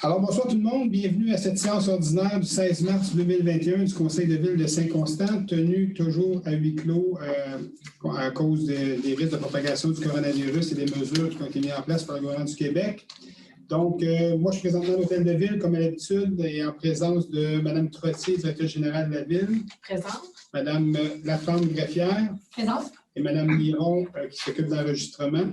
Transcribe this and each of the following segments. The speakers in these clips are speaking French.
Alors, bonsoir tout le monde. Bienvenue à cette séance ordinaire du 16 mars 2021 du Conseil de ville de Saint-Constant, tenue toujours à huis clos à cause des risques de propagation du coronavirus et des mesures qui ont été mises en place par le gouvernement du Québec. Donc, moi, je suis présentement à l'hôtel de ville, comme à l'habitude, et en présence de Mme Trottier, directrice générale de la ville. Présente. Mme Laflamme Greffière. Présente. Et Mme Liron, qui s'occupe de l'enregistrement.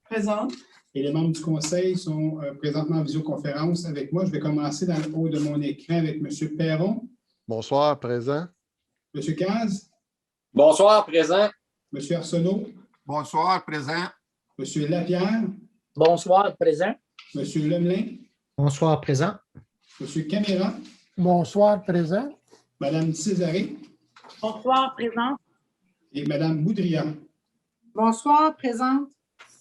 Présente. Et les membres du conseil sont présentement en visioconférence avec moi. Je vais commencer dans le haut de mon écran avec M. Perron. Bonsoir, présent. M. Caz. Bonsoir, présent. M. Arsenault. Bonsoir, présent. M. Lapierre. Bonsoir, présent. M. Lemelin. Bonsoir, présent. M. Caméra. Bonsoir, présent. Mme Césaré. Bonsoir, présente. Et Mme Boudria. Bonsoir, présente.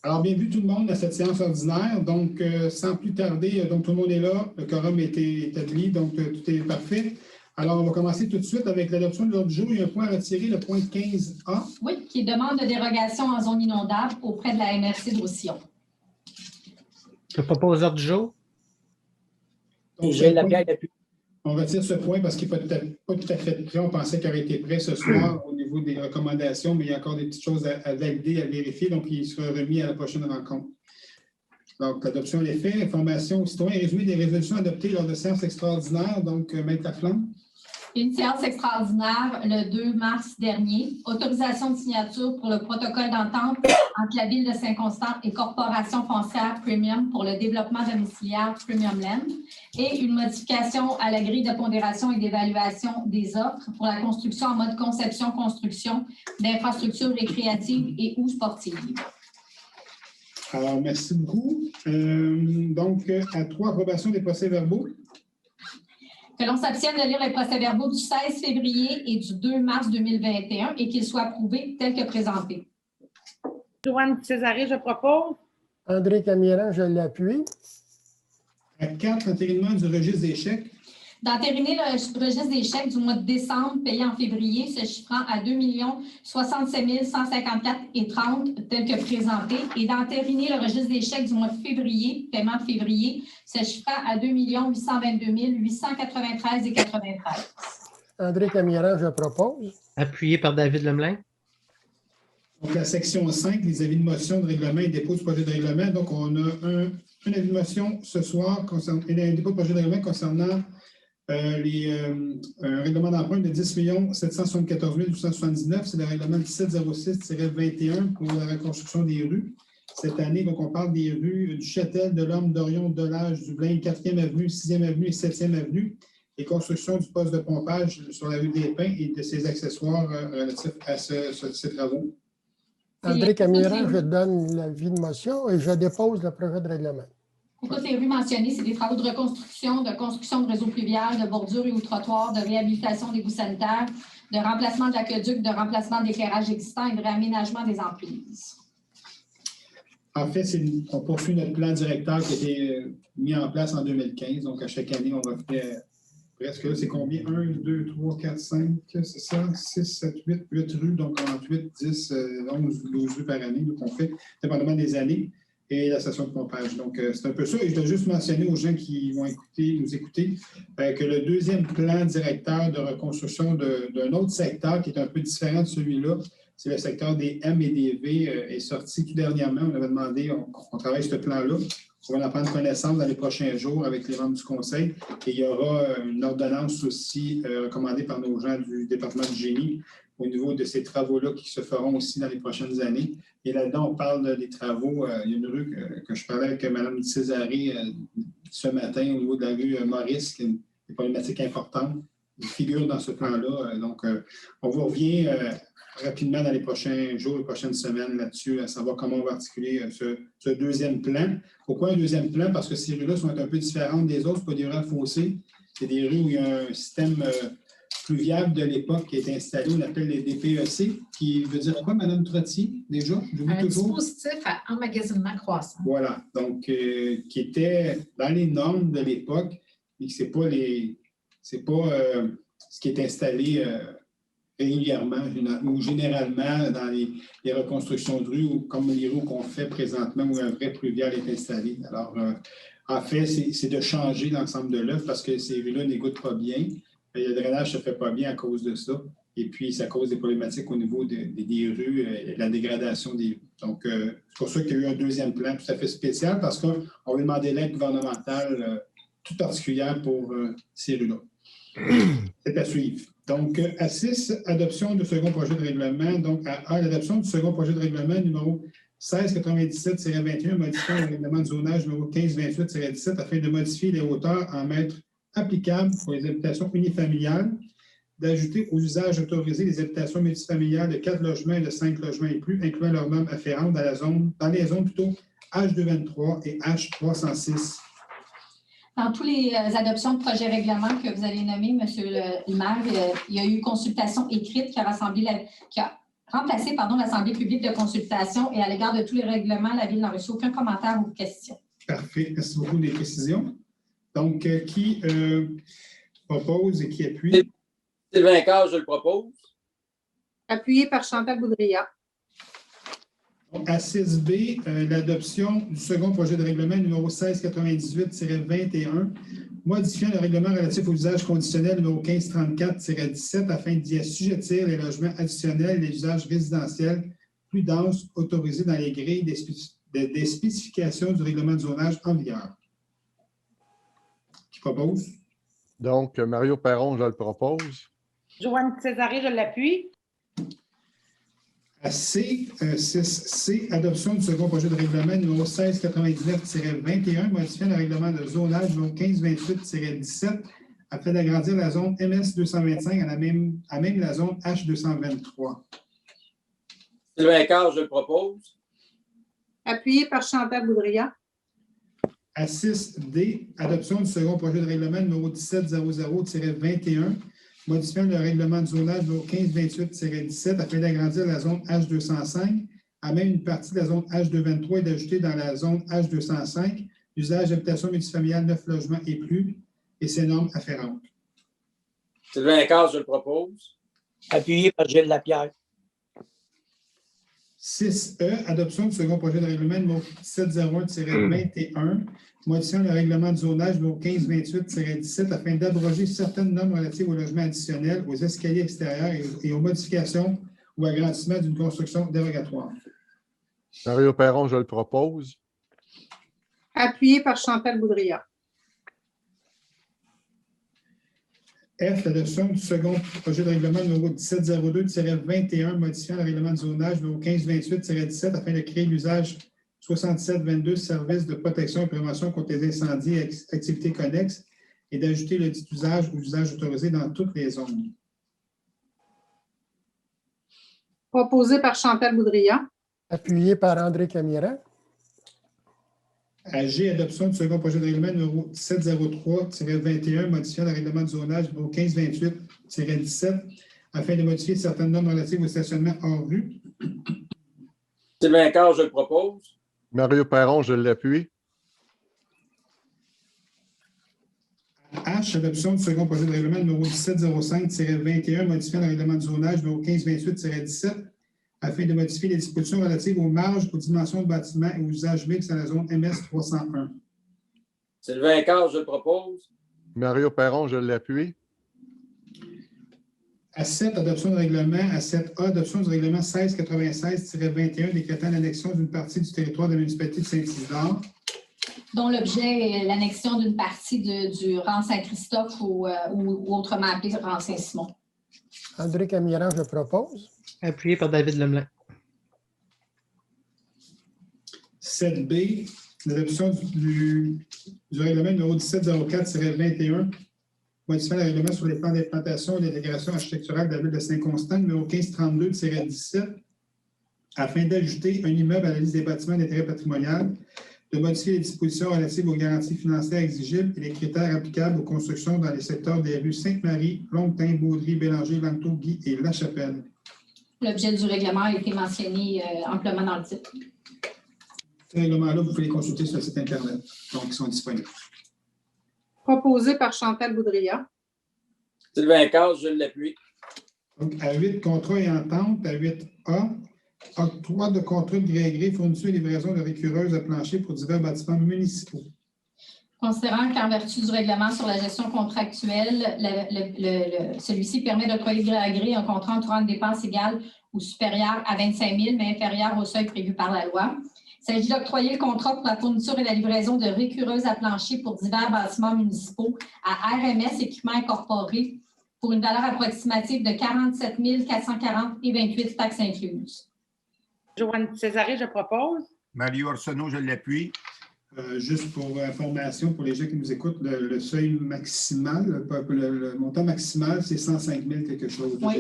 Alors, bienvenue tout le monde à cette séance ordinaire. Donc, sans plus tarder, donc tout le monde est là, le quorum a été établi, donc tout est parfait. Alors, on va commencer tout de suite avec l'adoption de l'ordre du jour. Il y a un point à retirer, le point 15A. Oui, qui demande de dérogation en zone inondable auprès de la MRC de Roussillon. Je propose l'ordre du jour. Donc, J'ai la pierre d'appui. on retire ce point parce qu'il n'est pas tout à fait prêt. On pensait qu'il aurait été prêt ce soir au niveau des recommandations, mais il y a encore des petites choses à valider, à vérifier. Donc, il sera remis à la prochaine rencontre. Donc, l'adoption est faite. Information aux citoyens et résumé des résolutions adoptées lors de séances extraordinaires. Donc, Maître Laflamme. Une séance extraordinaire le 2 mars dernier. Autorisation de signature pour le protocole d'entente entre la Ville de Saint-Constant et Corporation foncière Premium pour le développement domiciliaire Premium Land et une modification à la grille de pondération et d'évaluation des offres pour la construction en mode conception-construction d'infrastructures récréatives et ou sportives. Alors, merci beaucoup. Donc, à 3, approbation des procès-verbaux. Que l'on s'abstienne de lire les procès-verbaux du 16 février et du 2 mars 2021 et qu'ils soient approuvés tels que présentés. Joanne Césaré, je propose. André Camiran, je l'appuie. À 4, entérinement du registre des chèques. D'entériner le registre des chèques du mois de décembre payé en février, se chiffrant à 2 067 154,30 tel que présenté, et d'entériner le registre des chèques du mois de février, paiement de février, se chiffrant à 2 822 893,93. André Camiran, je propose. Appuyé par David Lemelin. Donc, la section 5, les avis de motion de règlement et dépôt du projet de règlement. Donc, on a un avis de motion ce soir et un dépôt de projet de règlement concernant un règlement d'emprunt de 10 774 879. C'est le règlement 1706-21 pour la reconstruction des rues. Cette année, donc, on parle des rues du Châtel, de l'Orme, d'Orion, de l'Âge, du Blain, 4e avenue, 6e avenue et 7e avenue. Et construction du poste de pompage sur la rue des Pins et de ses accessoires relatifs à ces travaux. André Camiran, je donne l'avis de motion et je dépose le projet de règlement. Pour toutes les rues mentionnées, c'est des travaux de reconstruction, de construction de réseaux pluviales, de bordures et ou trottoirs, de réhabilitation d'égouts sanitaires, de remplacement de l'aqueduc, de remplacement d'éclairage existant et de réaménagement des emprises. En fait, on poursuit notre plan directeur qui a été mis en place en 2015. Donc, à chaque année, on refait presque, là, c'est combien? 1, 2, 3, 4, 5, c'est ça? 6, 7, 8 rues. Donc, en 8, 10, 11, 12 rues par année. Donc, on fait, dépendamment des années, et la station de pompage. Donc, c'est un peu ça. Et je dois juste mentionner aux gens qui vont nous écouter, que le deuxième plan directeur de reconstruction d'un autre secteur qui est un peu différent de celui-là, c'est le secteur des M et des V, est sorti tout dernièrement. On avait demandé, on travaille ce plan-là. On va en prendre connaissance dans les prochains jours avec les membres du conseil. Et il y aura une ordonnance aussi recommandée par nos gens du département du génie au niveau de ces travaux-là qui se feront aussi dans les prochaines années. Et là-dedans, on parle des travaux. Il y a une rue que je parlais avec Mme Césaré ce matin au niveau de la rue Maurice, qui est une problématique importante. Il figure dans ce plan-là. Donc, on vous revient rapidement dans les prochains jours, les prochaines semaines là-dessus, à savoir comment on va articuler ce deuxième plan. Pourquoi un deuxième plan? Parce que ces rues-là sont un peu différentes des autres. Ce pas des rues à fossés. C'est des rues où il y a un système pluviable de l'époque qui est installé, on appelle les DPEC, qui veut dire quoi, Mme Trottier, déjà? Un dispositif à emmagasinement croissant. Voilà. Donc, qui était dans les normes de l'époque, mais ce n'est pas, ce qui est installé régulièrement ou généralement dans les reconstructions de rues, ou comme les rues qu'on fait présentement où un vrai pluvial est installé. Alors, En fait, c'est de changer l'ensemble de l'œuvre parce que ces rues-là n'égouttent pas bien. Le drainage ne se fait pas bien à cause de ça. Et puis, ça cause des problématiques au niveau des rues et de la dégradation des rues. Donc, c'est pour ça qu'il y a eu un deuxième plan tout à fait spécial parce qu'on va demander l'aide gouvernementale toute particulière pour ces rues-là. C'est à suivre. Donc, à 6, adoption du second projet de règlement. Donc, à A, l'adoption du second projet de règlement numéro 1697-21, modifiant le règlement de zonage numéro 1528-17 afin de modifier les hauteurs en mètres applicables pour les habitations unifamiliales, d'ajouter aux usages autorisés les habitations multifamiliales de 4 logements et de 5 logements et plus, incluant leurs normes afférentes dans les zones plutôt H223 et H306. Dans toutes les adoptions de projets règlements que vous allez nommer, M. le maire, il y a eu consultation écrite qui a remplacé l'Assemblée publique de consultation et à l'égard de tous les règlements, la Ville n'a reçu aucun commentaire ou question. Parfait. Merci beaucoup des précisions. Donc, qui propose et qui appuie? Sylvain Cage, je le propose. Appuyé par Chantal Boudria. Donc, à 6B, l'adoption du second projet de règlement numéro 1698-21, modifiant le règlement relatif aux usages conditionnels numéro 1534-17 afin d'y assujettir les logements additionnels et les usages résidentiels plus denses autorisés dans les grilles des spécifications du règlement de zonage en vigueur. Qui propose? Donc, Mario Perron, je le propose. Joanne Césaré, je l'appuie. À C, 6C, adoption du second projet de règlement numéro 1699-21, modifiant le règlement de zonage numéro 1528-17 afin d'agrandir la zone MS 225 à même la zone H223. Sylvain Cage, je le propose. Appuyé par Chantal Boudria. À 6D, adoption du second projet de règlement numéro 1700-21, modifiant le règlement de zonage numéro 1528-17 afin d'agrandir la zone H205 à même une partie de la zone H223 et d'ajouter dans la zone H205 l'usage d'habitation multifamiliale 9 logements et plus et ses normes afférentes. Sylvain Cage, je le propose. Appuyé par Gilles Lapierre. 6E, adoption du second projet de règlement numéro 1701-21, modifiant le règlement de zonage numéro 1528-17 afin d'abroger certaines normes relatives aux logements additionnels, aux escaliers extérieurs et aux modifications ou agrandissements d'une construction dérogatoire. Mario Perron, je le propose. Appuyé par Chantal Boudria. F, l'adoption du second projet de règlement numéro 1702-21, modifiant le règlement de zonage numéro 1528-17 afin de créer l'usage 6722 services de protection et prévention contre les incendies et activités connexes et d'ajouter le dit usage aux usages autorisés dans toutes les zones. Proposé par Chantal Boudria. Appuyé par André Camiran. À G, adoption du second projet de règlement numéro 1703-21, modifiant le règlement de zonage numéro 1528-17 afin de modifier certaines normes relatives au stationnement hors rue. Sylvain Cage, je le propose. Mario Perron, je l'appuie. H, adoption du second projet de règlement numéro 1705-21, modifiant le règlement de zonage numéro 1528-17 afin de modifier les dispositions relatives aux marges, aux dimensions de bâtiments et aux usages mixtes à la zone MS 301. Sylvain Cage, je le propose. Mario Perron, je l'appuie. À 7, adoption de règlement. À 7A, adoption du règlement 1696-21, décrétant l'annexion d'une partie du territoire de la municipalité de Saint-Isidore. Dont l'objet est l'annexion d'une partie du rang Saint-Christophe ou autrement appelé rang Saint-Simon. André Camiran, je propose. Appuyé par David Lemelin. 7B, l'adoption du règlement numéro 1704-21, modifiant le règlement sur les plans d'implantation et d'intégration architecturale de la ville de Saint-Constant, numéro 1532-17, afin d'ajouter un immeuble à la liste des bâtiments d'intérêt patrimonial, de modifier les dispositions relatives aux garanties financières exigibles et les critères applicables aux constructions dans les secteurs des rues Sainte-Marie, Longtin, Baudry, Bélanger, Lanto, Guy et La Chapelle. L'objet du règlement a été mentionné amplement dans le titre. Ces règlements-là, vous pouvez les consulter sur le site Internet. Donc, ils sont disponibles. Proposé par Chantal Boudria. Sylvain Cage, je l'appuie. Donc, à 8, contrats et ententes. À 8A, octroi de contrats de gré à gré, fourniture et livraison de récureuses à plancher pour divers bâtiments municipaux. Considérant qu'en vertu du règlement sur la gestion contractuelle, celui-ci permet d'octroyer gré à gré un contrat entourant une dépense égale ou supérieure à 25 000, mais inférieure au seuil prévu par la loi. Il s'agit d'octroyer le contrat pour la fourniture et la livraison de récureuses à plancher pour divers bâtiments municipaux à RMS Équipements Incorporés pour une valeur approximative de 47 440 et 28 taxes incluses. Joanne Césaré, je propose. Mario Arsenault, je l'appuie. Juste pour information, pour les gens qui nous écoutent, le seuil maximal, le montant maximal, c'est 105 000 quelque chose. Oui,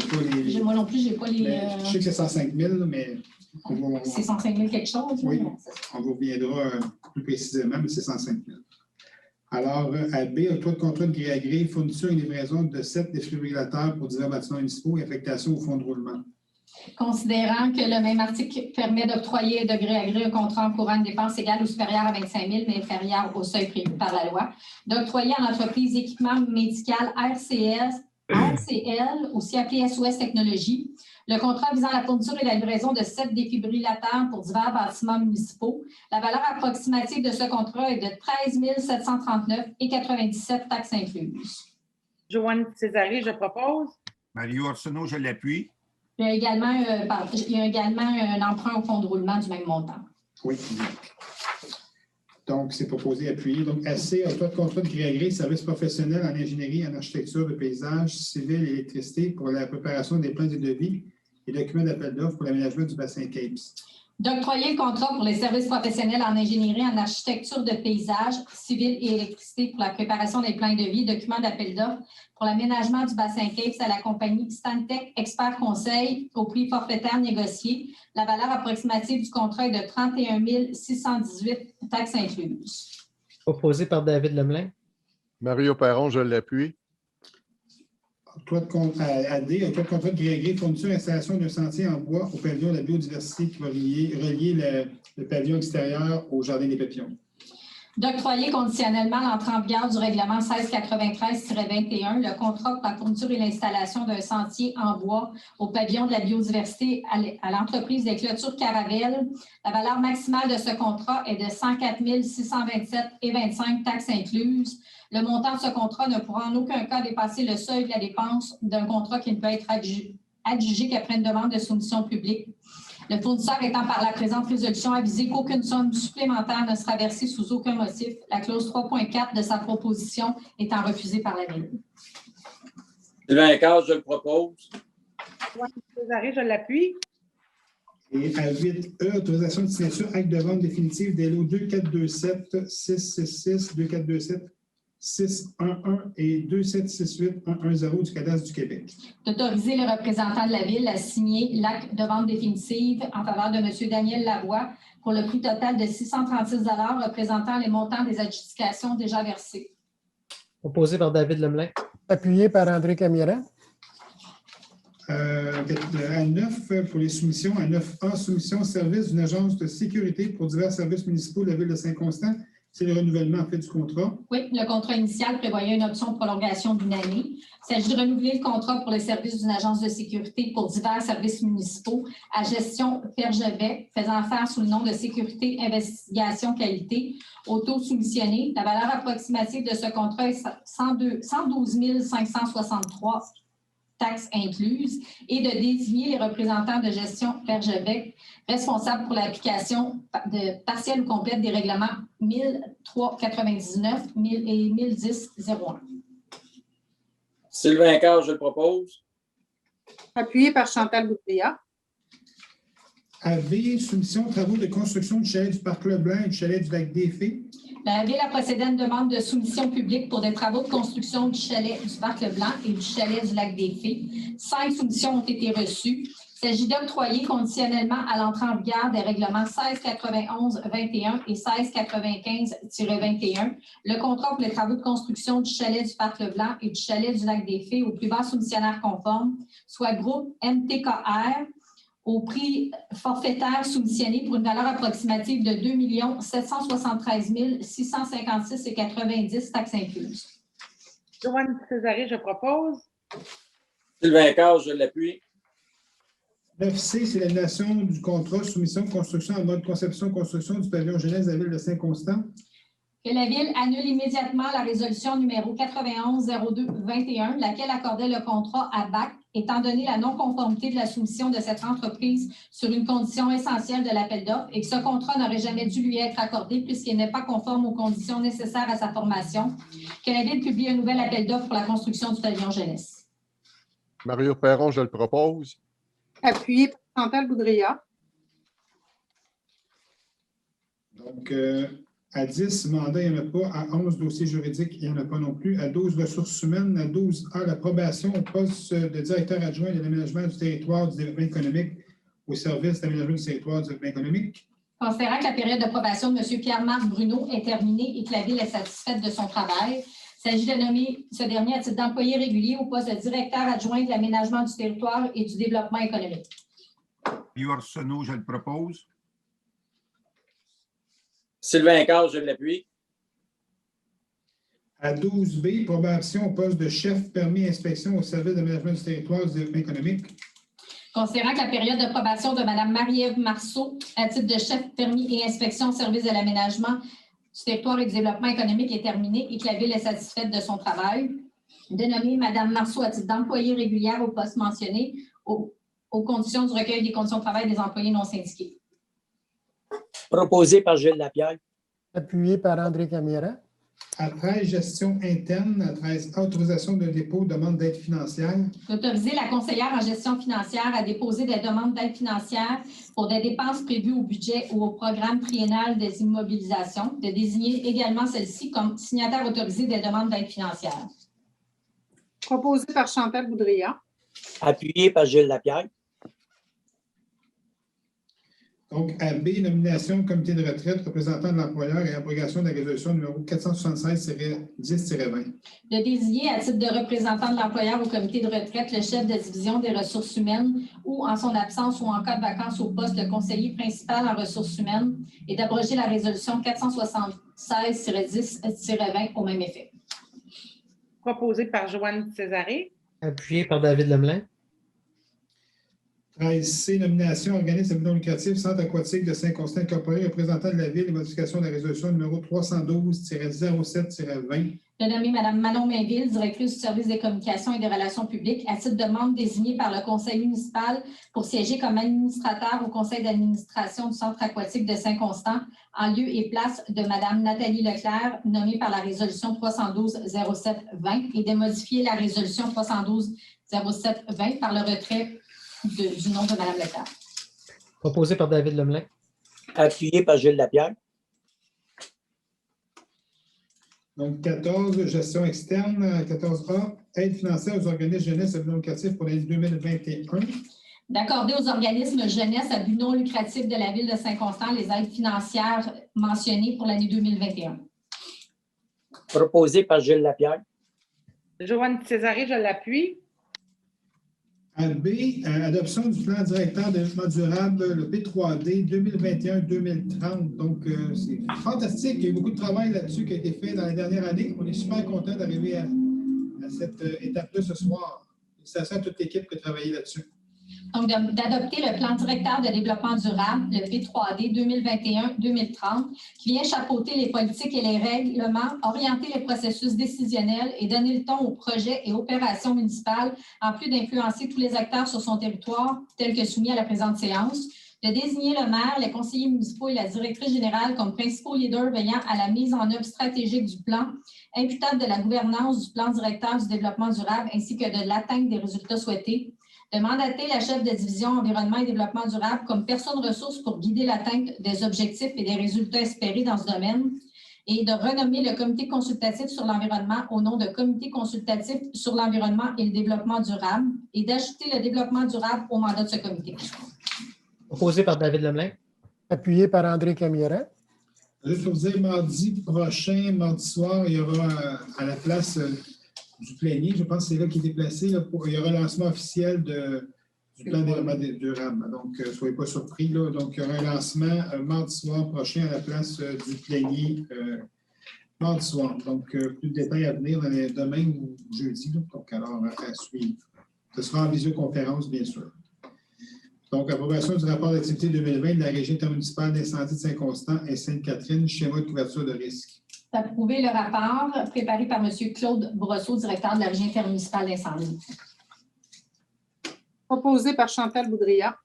moi non plus, je n'ai pas les... Je sais que c'est 105 000, mais... C'est 105 000 quelque chose? Oui, on vous reviendra plus précisément, mais c'est 105 000. Alors, à B, octroi de contrat de gré à gré, fourniture et livraison de 7 défibrillateurs pour divers bâtiments municipaux et affectation au fonds de roulement. Considérant que le même article permet d'octroyer de gré à gré un contrat encourant une dépense égale ou supérieure à 25 000, mais inférieure au seuil prévu par la loi, d'octroyer à l'entreprise équipement médical RCL, aussi appelé SOS Technologies, le contrat visant la fourniture et la livraison de 7 défibrillateurs pour divers bâtiments municipaux. La valeur approximative de ce contrat est de 13 739 et 97 taxes incluses. Joanne Césaré, je propose. Mario Arsenault, je l'appuie. Il y a également un emprunt au fonds de roulement du même montant. Oui. Donc, c'est proposé appuyé. Donc, AC, octroi de contrat de gré à gré, service professionnel en ingénierie, en architecture de paysage, civil et électricité pour la préparation des plans de devis et documents d'appel d'offres pour l'aménagement du bassin Capes. D'octroyer le contrat pour les services professionnels en ingénierie, en architecture de paysage, civil et électricité pour la préparation des plans de devis et documents d'appel d'offres pour l'aménagement du bassin Capes à la compagnie Stantec Expert Conseil au prix forfaitaire négocié. La valeur approximative du contrat est de 31 618 taxes incluses. Proposé par David Lemelin. Mario Perron, je l'appuie. AD, octroi de contrat de gré à gré, fourniture et installation d'un sentier en bois au pavillon de la biodiversité qui va relier le pavillon extérieur au jardin des papillons. D'octroyer conditionnellement l'entrée en vigueur du règlement 1693-21, le contrat pour la fourniture et l'installation d'un sentier en bois au pavillon de la biodiversité à l'entreprise des clôtures Caravelle. La valeur maximale de ce contrat est de 104 627 et 25 taxes incluses. Le montant de ce contrat ne pourra en aucun cas dépasser le seuil de la dépense d'un contrat qui ne peut être adjugé qu'après une demande de soumission publique. Le fournisseur étant par la présente résolution avisé qu'aucune somme supplémentaire ne sera versée sous aucun motif, la clause 3.4 de sa proposition étant refusée par la Ville. Sylvain Cazes, je le propose. Joanne Césaré, je l'appuie. Et à 8E, autorisation de signature, acte de vente définitive des lots 2427, 666, 2427, 611 et 2768 110 du cadastre du Québec. D'autoriser le représentant de la Ville à signer l'acte de vente définitive en faveur de M. Daniel Lavoie pour le prix total de 636 $ représentant les montants des adjudications déjà versées. Proposé par David Lemelin. Appuyé par André Camiran. À 9 pour les soumissions, à 9A, soumission au service d'une agence de sécurité pour divers services municipaux de la Ville de Saint-Constant. C'est le renouvellement en fait du contrat. Oui, le contrat initial prévoyait une option de prolongation d'une année. Il s'agit de renouveler le contrat pour les services d'une agence de sécurité pour divers services municipaux à gestion Pergebec, faisant affaire sous le nom de sécurité, investigation, qualité, au taux soumissionné. La valeur approximative de ce contrat est 112 563 taxes incluses et de désigner les représentants de gestion Pergebec responsables pour l'application partielle ou complète des règlements 1003-99 et 1010-01. Sylvain Cazes, je le propose. Appuyé par Chantal Boudria. AV, soumission travaux de construction du chalet du Parc Leblanc et du chalet du Lac des Fées. La Ville a procédé à une demande de soumission publique pour des travaux de construction du chalet du Parc Leblanc et du chalet du Lac des Fées. 5 soumissions ont été reçues. Il s'agit d'octroyer conditionnellement à l'entrée en vigueur des règlements 1691-21 et 1695-21 le contrat pour les travaux de construction du chalet du Parc Leblanc et du chalet du Lac des Fées au plus bas soumissionnaire conforme, soit groupe MTKR, au prix forfaitaire soumissionné pour une valeur approximative de 2 773 656,90 taxes incluses. Joanne Césaré, je propose. Sylvain Cazes, je l'appuie. 9C, c'est l'annulation du contrat soumission construction en mode conception-construction du pavillon jeunesse de la Ville de Saint-Constant. Que la Ville annule immédiatement la résolution numéro 91-02-21, laquelle accordait le contrat à BAC, étant donné la non-conformité de la soumission de cette entreprise sur une condition essentielle de l'appel d'offres et que ce contrat n'aurait jamais dû lui être accordé puisqu'il n'est pas conforme aux conditions nécessaires à sa formation. Que la Ville publie un nouvel appel d'offres pour la construction du pavillon jeunesse. Mario Perron, je le propose. Appuyé par Chantal Boudria. Donc, à 10 mandats, il n'y en a pas. À 11 dossiers juridiques, il n'y en a pas non plus. À 12 ressources humaines. À 12A, l'approbation au poste de directeur adjoint de l'aménagement du territoire du développement économique au service d'aménagement du territoire du développement économique. Considérant que la période d'approbation de M. Pierre-Marc Bruno est terminée et que la Ville est satisfaite de son travail, il s'agit de nommer ce dernier à titre d'employé régulier au poste de directeur adjoint de l'aménagement du territoire et du développement économique. Mario Arsenault, je le propose. Sylvain Carr, je l'appuie. À 12B, approbation au poste de chef permis inspection au service d'aménagement du territoire du développement économique. Considérant que la période d'approbation de Mme Marie-Ève Marceau à titre de chef permis et inspection au service de l'aménagement du territoire et du développement économique est terminée et que la Ville est satisfaite de son travail, de nommer Mme Marceau à titre d'employée régulière au poste mentionné aux conditions du recueil des conditions de travail des employés non syndiqués. Proposé par Gilles Lapierre. Appuyé par André Camira. À 13, gestion interne. À 13, autorisation de dépôt, demande d'aide financière. D'autoriser la conseillère en gestion financière à déposer des demandes d'aide financière pour des dépenses prévues au budget ou au programme triennal des immobilisations, de désigner également celle-ci comme signataire autorisé des demandes d'aide financière. Proposé par Chantal Boudria. Appuyé par Gilles Lapierre. Donc, à B, nomination comité de retraite, représentant de l'employeur et abrogation de la résolution numéro 476-10-20. De désigner à titre de représentant de l'employeur au comité de retraite le chef de division des ressources humaines ou, en son absence ou en cas de vacance au poste, le conseiller principal en ressources humaines et d'abroger la résolution 476-10-20 au même effet. Proposé par Joanne Césaré. Appuyé par David Lemelin. 13C, nomination organisme non lucratif, Centre aquatique de Saint-Constant incorporé, représentant de la Ville et modification de la résolution numéro 312-07-20. De nommer Mme Manon Mainville, directrice du service des communications et des relations publiques, à titre de membre désigné par le conseil municipal pour siéger comme administrateur au conseil d'administration du Centre aquatique de Saint-Constant, en lieu et place de Mme Nathalie Leclerc, nommée par la résolution 312-07-20, et de modifier la résolution 312-07-20 par le retrait du nom de Mme Leclerc. Proposé par David Lemelin. Appuyé par Gilles Lapierre. Donc, 14, gestion externe. 14A, aide financière aux organismes jeunesse à but non lucratif pour l'année 2021. D'accorder aux organismes jeunesse à but non lucratif de la Ville de Saint-Constant les aides financières mentionnées pour l'année 2021. Proposé par Gilles Lapierre. Joanne Césaré, je l'appuie. À B, adoption du plan directeur de développement durable, le P3D 2021-2030. Donc, c'est fantastique. Il y a eu beaucoup de travail là-dessus qui a été fait dans la dernière année. On est super content d'arriver à cette étape-là ce soir. Félicitations à toute l'équipe qui a travaillé là-dessus. Donc, d'adopter le plan directeur de développement durable, le P3D 2021-2030, qui vient chapeauter les politiques et les règlements, orienter les processus décisionnels et donner le ton aux projets et opérations municipales, en plus d'influencer tous les acteurs sur son territoire, tels que soumis à la présente séance, de désigner le maire, les conseillers municipaux et la directrice générale comme principaux leaders veillant à la mise en œuvre stratégique du plan, imputable de la gouvernance du plan directeur du développement durable ainsi que de l'atteinte des résultats souhaités, de mandater la chef de division environnement et développement durable comme personne ressource pour guider l'atteinte des objectifs et des résultats espérés dans ce domaine et de renommer le comité consultatif sur l'environnement au nom de comité consultatif sur l'environnement et le développement durable et d'ajouter le développement durable au mandat de ce comité. Proposé par David Lemelin. Appuyé par André Camira. Juste pour vous dire, mardi prochain, mardi soir, il y aura à la place du plénier, je pense que c'est là qu'il est déplacé. Là, il y aura un lancement officiel du plan de développement durable. Donc, ne soyez pas surpris. Là. Donc, il y aura un lancement mardi soir prochain à la place du plénier mardi soir. Donc, plus de détails à venir demain ou jeudi. Là. Donc, alors, à suivre. Ce sera en visioconférence, bien sûr. Donc, approbation du rapport d'activité 2020 de la Régie intermunicipale d'incendie de Saint-Constant et Sainte-Catherine, schéma de couverture de risque. Approuver le rapport préparé par M. Claude Brosseau, directeur de la Régie intermunicipale d'incendie. Proposé par Chantal Boudria.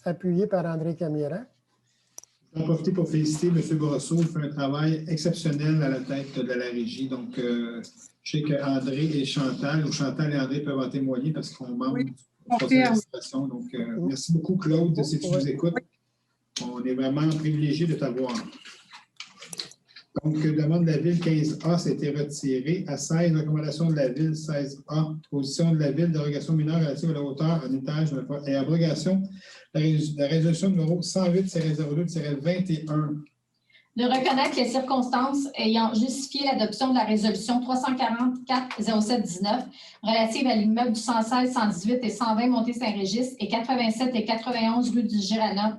Appuyé par André Camiran. Je vais en profiter pour féliciter M. Brosseau. Il fait un travail exceptionnel à la tête de la régie. Donc, je sais qu'André et Chantal, ou Chantal et André peuvent en témoigner parce qu'on manque Oui, du conseil d'administration. Donc, merci beaucoup, Claude, si tu nous écoutes. On est vraiment privilégié de t'avoir. Donc, demande de la Ville 15A, ça a été retiré. À 16, recommandation de la Ville 16A, position de la Ville, dérogation mineure relative à la hauteur en étage et abrogation. La résolution numéro 108-02-21. De reconnaître les circonstances ayant justifié l'adoption de la résolution 344-07-19 relative à l'immeuble du 116, 118 et 120 Montée-Saint-Régis et 87 et 91 rue du Géranium,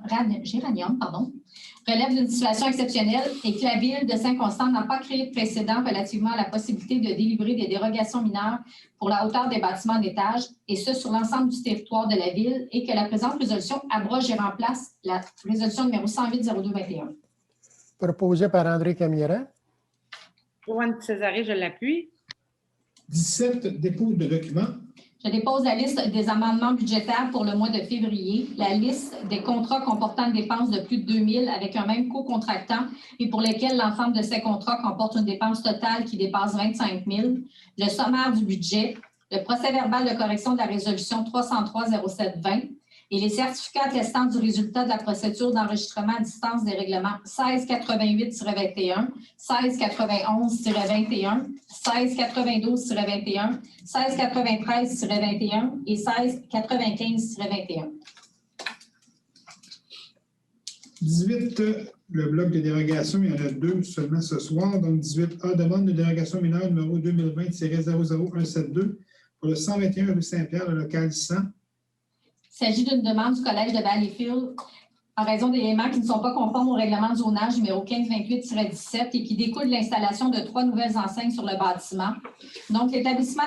relève d'une situation exceptionnelle et que la Ville de Saint-Constant n'a pas créé de précédent relativement à la possibilité de délivrer des dérogations mineures pour la hauteur des bâtiments d'étage, et ce sur l'ensemble du territoire de la Ville, et que la présente résolution abroge et remplace la résolution numéro 108-02-21. Proposé par André Camiran. Joanne Césaré, je l'appuie. 17, dépôt de documents. Je dépose la liste des amendements budgétaires pour le mois de février, la liste des contrats comportant une dépense de plus de 2 000 avec un même co-contractant et pour lesquels l'ensemble de ces contrats comporte une dépense totale qui dépasse 25 000, le sommaire du budget, le procès-verbal de correction de la résolution 303-07-20 et les certificats attestant du résultat de la procédure d'enregistrement à distance des règlements 1688-21, 1691-21, 1692-21, 1693-21 et 1695-21. 18, le bloc de dérogation, il y en a 2 seulement ce soir. Donc, 18A, demande de dérogation mineure numéro 2020-00172 pour le 121 rue Saint-Pierre, le local 100. Il s'agit d'une demande du Collège de Valleyfield en raison d'éléments qui ne sont pas conformes au règlement de zonage numéro 1528-17 et qui découlent de l'installation de 3 nouvelles enseignes sur le bâtiment. Donc, l'établissement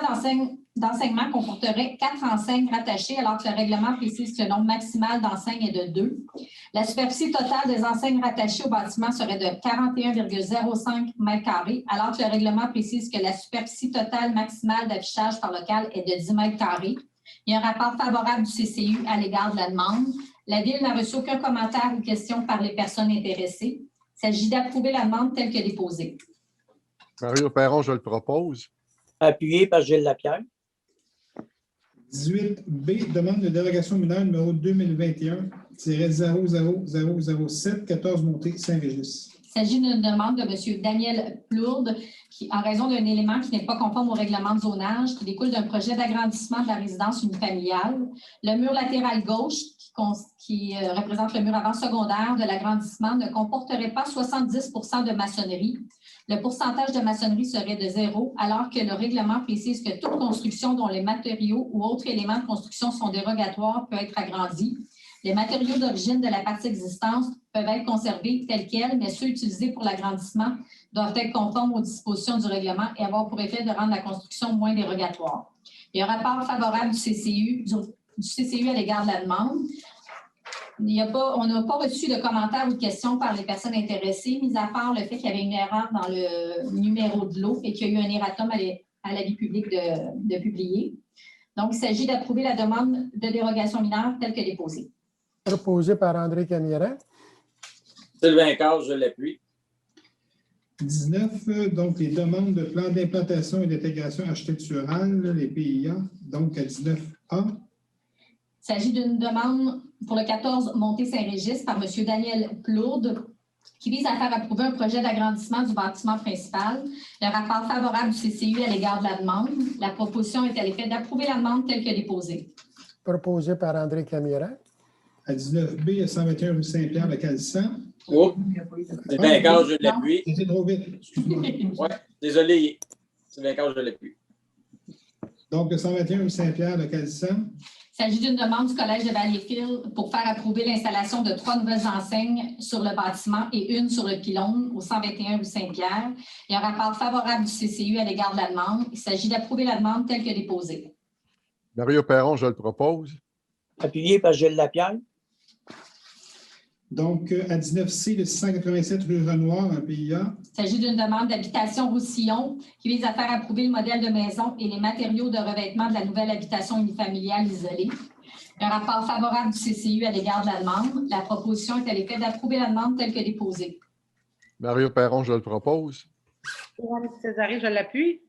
d'enseignement comporterait 4 enseignes rattachées alors que le règlement précise que le nombre maximal d'enseignes est de 2. La superficie totale des enseignes rattachées au bâtiment serait de 41,05 m² alors que le règlement précise que la superficie totale maximale d'affichage par local est de 10 m². Il y a un rapport favorable du CCU à l'égard de la demande. La Ville n'a reçu aucun commentaire ou question par les personnes intéressées. Il s'agit d'approuver la demande telle que déposée. Mario Perron, je le propose. Appuyé par Gilles Lapierre. 18B, demande de dérogation mineure numéro 2021-00007, 14 Montée Saint-Régis. Il s'agit d'une demande de M. Daniel Plourde qui, en raison d'un élément qui n'est pas conforme au règlement de zonage, qui découle d'un projet d'agrandissement de la résidence unifamiliale. Le mur latéral gauche, qui représente le mur avant secondaire de l'agrandissement, ne comporterait pas 70 de maçonnerie. Le pourcentage de maçonnerie serait de 0, alors que le règlement précise que toute construction dont les matériaux ou autres éléments de construction sont dérogatoires peut être agrandie. Les matériaux d'origine de la partie existante peuvent être conservés tels quels, mais ceux utilisés pour l'agrandissement doivent être conformes aux dispositions du règlement et avoir pour effet de rendre la construction moins dérogatoire. Il y a un rapport favorable du CCU à l'égard de la demande. On n'a pas reçu de commentaires ou de questions par les personnes intéressées, mis à part le fait qu'il y avait une erreur dans le numéro de lot et qu'il y a eu un erratum à l'avis public de publier. Donc, il s'agit d'approuver la demande de dérogation mineure telle que déposée. Proposé par André Camiran. Sylvain Carr, je l'appuie. 19, donc les demandes de plan d'implantation et d'intégration architecturale, les PIA, donc à 19A. Il s'agit d'une demande pour le 14 Montée Saint-Régis par M. Daniel Plourde qui vise à faire approuver un projet d'agrandissement du bâtiment principal. Le rapport favorable du CCU à l'égard de la demande. La proposition est à l'effet d'approuver la demande telle que déposée. Proposé par André Camiran. À 19B, à 121 rue Saint-Pierre, local 100. Oh, Sylvain Carr, je l'appuie. C'était trop vite, excuse-moi. Oui, désolé. Sylvain Carr, je l'appuie. Donc, le 121 rue Saint-Pierre, local 100. Il s'agit d'une demande du Collège de Valleyfield pour faire approuver l'installation de 3 nouvelles enseignes sur le bâtiment et une sur le pylône au 121 rue Saint-Pierre. Il y a un rapport favorable du CCU à l'égard de la demande. Il s'agit d'approuver la demande telle que déposée. Mario Perron, je le propose. Appuyé par Gilles Lapierre. Donc, à 19C, le 687 rue Renoir, un PIA. Il s'agit d'une demande d'habitation Roussillon qui vise à faire approuver le modèle de maison et les matériaux de revêtement de la nouvelle habitation unifamiliale isolée. Un rapport favorable du CCU à l'égard de la demande. La proposition est à l'effet d'approuver la demande telle que déposée. Mario Perron, je le propose. Joanne Césaré, je l'appuie.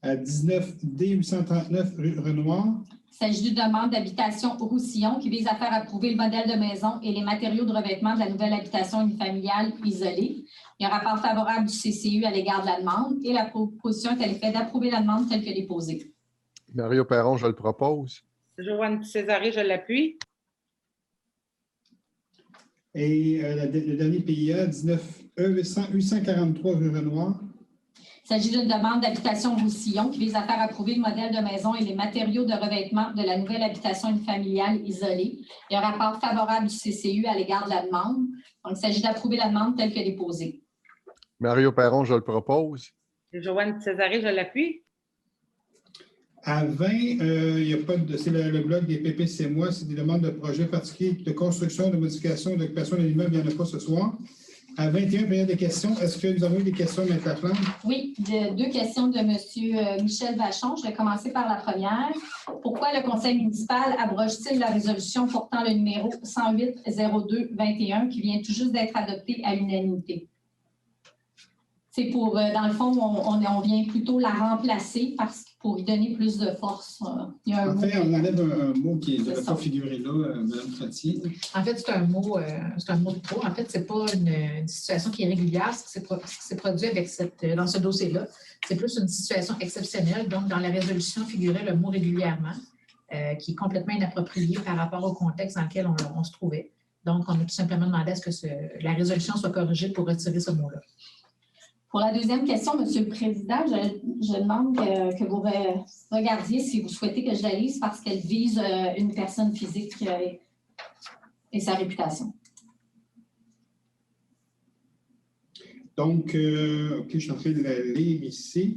À 19D 839 rue Renoir. Il s'agit d'une demande d'habitation Roussillon qui vise à faire approuver le modèle de maison et les matériaux de revêtement de la nouvelle habitation unifamiliale isolée. Il y a un rapport favorable du CCU à l'égard de la demande et la proposition est à l'effet d'approuver la demande telle que déposée. Mario Perron, je le propose. Joanne Césaré, je l'appuie. Et le dernier PIA, 19E 843 rue Renoir. Il s'agit d'une demande d'habitation Roussillon qui vise à faire approuver le modèle de maison et les matériaux de revêtement de la nouvelle habitation unifamiliale isolée. Il y a un rapport favorable du CCU à l'égard de la demande. Donc, il s'agit d'approuver la demande telle que déposée. Mario Perron, je le propose. Joanne Césaré, je l'appuie. À 20, il n'y a pas de. C'est le bloc des PPCMOI, c'est des demandes de projets particuliers de construction, de modification, d'occupation de l'immeuble. Il n'y en a pas ce soir. À 21, période de questions. Est-ce que nous avons eu des questions, Mme Laflamme? Oui, deux questions de M. Michel Vachon. Je vais commencer par la première. Pourquoi le conseil municipal abroge-t-il la résolution portant le numéro 108-02-21 qui vient tout juste d'être adoptée à l'unanimité? C'est pour, dans le fond, on vient plutôt la remplacer pour y donner plus de force. Il y a En fait, on enlève un mot qui ne devrait ça. pas figurer là, Mme Trottier. En fait, c'est un mot de trop. En fait, ce n'est pas une situation qui est régulière, ce qui s'est produit avec dans ce dossier-là. C'est plus une situation exceptionnelle. Donc, dans la résolution figurait le mot régulièrement, qui est complètement inapproprié par rapport au contexte dans lequel on se trouvait. Donc, on a tout simplement demandé à ce que la résolution soit corrigée pour retirer ce mot-là. Pour la deuxième question, M. le Président, je demande que vous regardiez si vous souhaitez que je la lise parce qu'elle vise une personne physique et sa réputation. Donc, OK, je suis en train de la lire ici.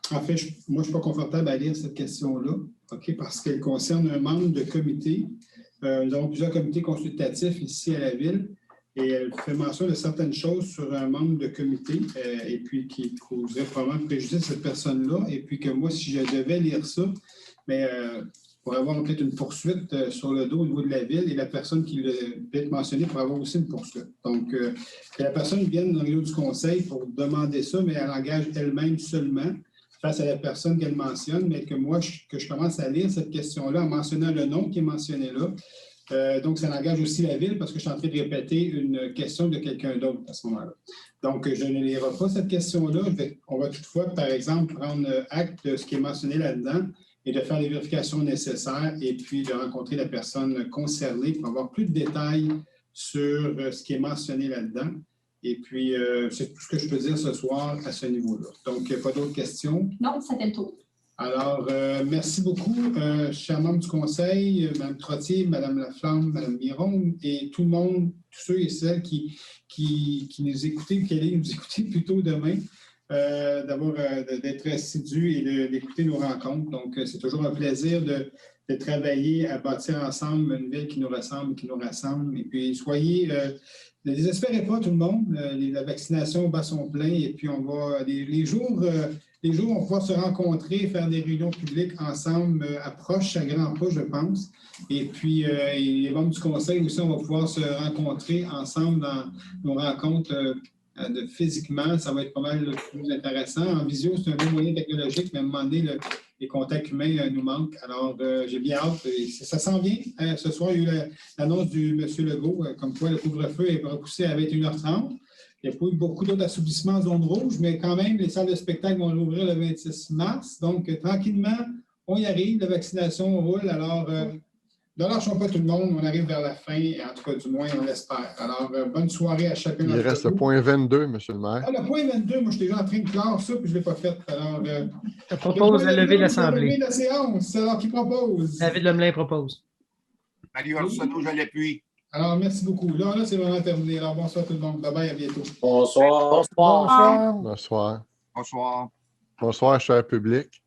En fait, moi, je ne suis pas confortable à lire cette question-là, OK, parce qu'elle concerne un membre de comité. Nous avons plusieurs comités consultatifs ici à la Ville. Et elle fait mention de certaines choses sur un membre de comité et puis qui causerait probablement préjudice à cette personne-là. Et puis que moi, si je devais lire ça, mais pour avoir peut-être une poursuite sur le dos au niveau de la Ville et la personne qui l'a peut-être mentionné pour avoir aussi une poursuite. Donc, que la personne vienne dans le niveau du conseil pour demander ça, mais elle engage elle-même seulement face à la personne qu'elle mentionne, mais que moi, que je commence à lire cette question-là en mentionnant le nom qui est mentionné là. Donc, ça engage aussi la Ville parce que je suis en train de répéter une question de quelqu'un d'autre à ce moment-là. Donc, je ne lirai pas cette question-là. On va toutefois, par exemple, prendre acte de ce qui est mentionné là-dedans et de faire les vérifications nécessaires et puis de rencontrer la personne concernée pour avoir plus de détails sur ce qui est mentionné là-dedans. Et puis, c'est tout ce que je peux dire ce soir à ce niveau-là. Donc, pas d'autres questions? Non, c'était le tour. Alors, merci beaucoup, chers membres du Conseil, Mme Trottier, Mme Laflamme, Mme Miron et tout le monde, tous ceux et celles qui nous écoutaient ou qui allaient nous écouter plus tôt demain, d'être assidus et d'écouter nos rencontres. Donc, c'est toujours un plaisir de travailler à bâtir ensemble une ville qui nous ressemble, qui nous rassemble. Et puis, ne désespérez pas tout le monde. La vaccination bat son plein et puis on va les jours on va pouvoir se rencontrer, faire des réunions publiques ensemble, approche à grands pas, je pense. Et puis, les membres du conseil aussi, on va pouvoir se rencontrer ensemble dans nos rencontres physiquement. Ça va être pas mal plus intéressant. En visio, c'est un bon moyen technologique, mais à un moment donné, les contacts humains nous manquent. Alors, j'ai bien hâte. Ça s'en vient. Ce soir, il y a eu l'annonce du M. Legault, comme quoi le couvre-feu est repoussé à 21h30. Il n'y a pas eu beaucoup d'autres assouplissements en zone rouge, mais quand même, les salles de spectacle vont ouvrir le 26 mars. Donc, tranquillement, on y arrive. La vaccination roule. Alors, ne lâchons pas tout le monde. On arrive vers la fin, en tout cas, du moins, on l'espère. Alors, bonne soirée à chacun d'entre vous. Il reste le point 22, M. le maire. Ah, le point 22, moi, je suis déjà en train de clore ça, puis je ne l'ai pas fait. Alors, Je propose de lever l'Assemblée. Lever la séance. Alors, qui propose? David Lemelin propose. Mario Arsenault, je l'appuie. Alors, merci beaucoup. Là, c'est vraiment terminé. Alors, bonsoir tout le monde. Bye-bye, à bientôt. Bonsoir. Bonsoir. Bonsoir. Bonsoir. Bonsoir, cher public.